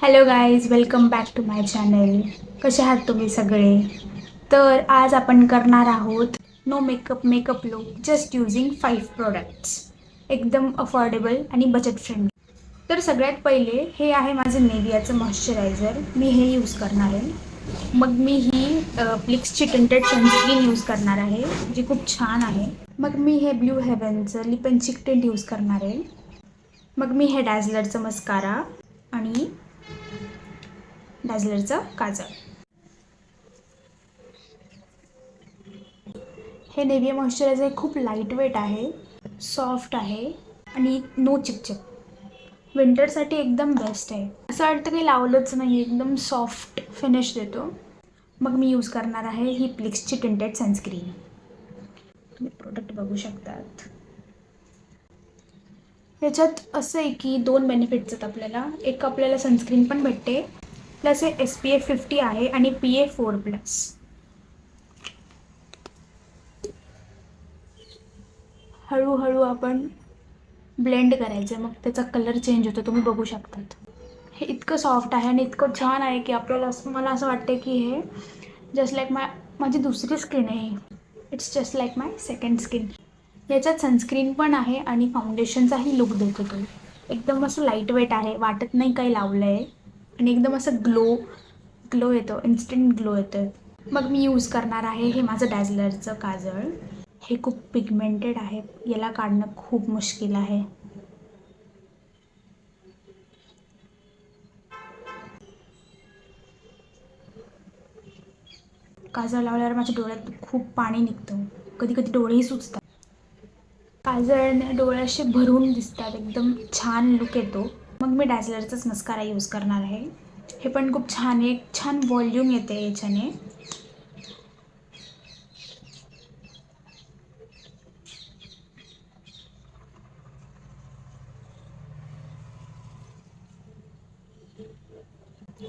Hello guys, welcome back to my channel. कसे आहात तुम्ही सगळे? तर आज आपण करणार आहोत no makeup look just using 5 products. एकदम अफोर्डेबल आणि बजेट फ्रेंडली. तर सगळ्यात पहिले हे आहे माझं नेव्हियाचं मॉइश्चरायझर. मी हे यूज करणार आहे. मग मी ही प्लिक्सची टिंटेड सनस्क्रीन यूज करणार आहे, जी खूप छान आहे. मग मी हे ब्लू हेवनचं lip and cheek tint use करणार आहे. मग मी हे डॅझलरचं मस्कारा आणि डॅझलरचं काजळ. हे नेव्हिया मॉइश्चरायझर खूप लाईट वेट आहे, सॉफ्ट आहे आणि नो चिपचिप. विंटरसाठी एकदम बेस्ट आहे. असं वाटतं काही लावलंच नाही, एकदम सॉफ्ट फिनिश देतो. मग मी यूज करणार आहे ही प्लिक्सची टिंटेड सनस्क्रीन. तुम्ही प्रोडक्ट बघू शकतात. याच्यात असं आहे की 2 बेनिफिट्स आहेत आपल्याला. एक आपल्याला सनस्क्रीन पण भेटते, प्लस हे SPF 50 आहे आणि PA4+. हळूहळू आपण ब्लेंड करायचं, मग त्याचा कलर चेंज होतो. तुम्ही बघू शकतात. हे इतकं सॉफ्ट आहे आणि इतकं छान आहे की आपल्याला मला असं वाटतं की हे जस्ट लाईक माझी दुसरी स्किन आहे. It's just like my second skin. याच्यात सनस्क्रीन पण आहे आणि फाउंडेशनचाही लुक देतो तो. एकदम असं लाईट वेट आहे, वाटत नाही काही लावलं आहे आणि एकदम असं ग्लो येतो, इन्स्टंट ग्लो येतो. मग मी यूज करणार आहे हे माझं डॅझलरचं काजळ. हे खूप पिगमेंटेड आहे, याला काढणं खूप मुश्किल आहे. काजळ लावल्यावर माझ्या डोळ्यात खूप पाणी निघतं, कधी कधी डोळेही सुचतात. काजळने डोळे असे भरून दिसतात, एकदम छान लुक येतो. मग मी डॅझलरचाच मस्कारा यूज करणार आहे. हे पण खूप छान आहे, एक छान व्हॉल्यूम येते याच्याने.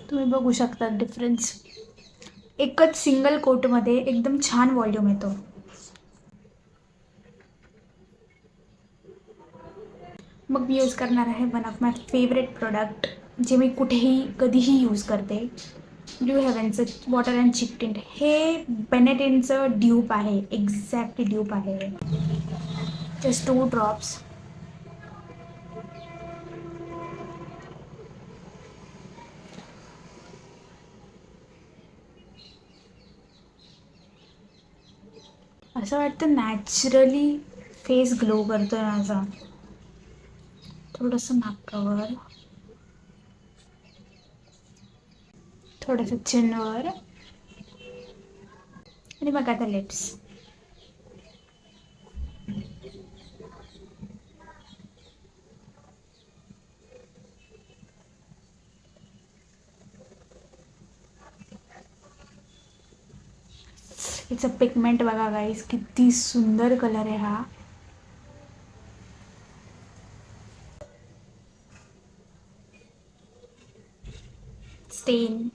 तुम्ही बघू शकता डिफरन्स. एकच सिंगल कोटमध्ये एकदम छान व्हॉल्यूम येतो. मग मी यूज करणार आहे one of my favourite product, जे मी कुठेही कधीही यूज करते. ब्लू हेवनचं वॉटर अँड चीक टिंट. हे बेनेटेनचं ड्यूप आहे, एक्झॅक्टली ड्यूप आहे. Just 2 drops. असं वाटतं नॅचरली फेस ग्लो करतोय माझा. थोडंसं नाकावर, थोडंसं चिनवर आणि मग आता लिप्स. याचं पिगमेंट बघा गाईस, किती सुंदर कलर आहे हा. स्टेन.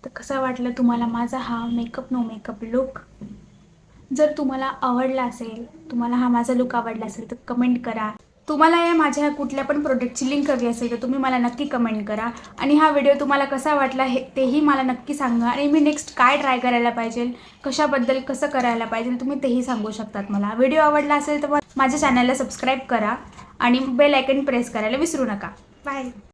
तर कसा वाटलं तुम्हाला माझा हा मेकअप नो मेकअप लुक? जर तुम्हाला आवडला असेल, तुम्हाला हा माझा लुक आवडला असेल तर कमेंट करा. तुम्हाला या माझ्या कुठल्या पण प्रोडक्टची लिंक हवी असेल तर तुम्ही मला नक्की कमेंट करा. आणि हा व्हिडिओ तुम्हाला कसा वाटला हे तेही मला नक्की सांगा. आणि मी नेक्स्ट काय ट्राय करायला पाहिजे, कशाबद्दल कसं करायला पाहिजे तुम्ही तेही सांगू शकतात मला. व्हिडिओ आवडला असेल तर माझ्या चॅनलला सबस्क्राईब करा आणि बेल आयकन प्रेस करायला विसरू नका. बाय.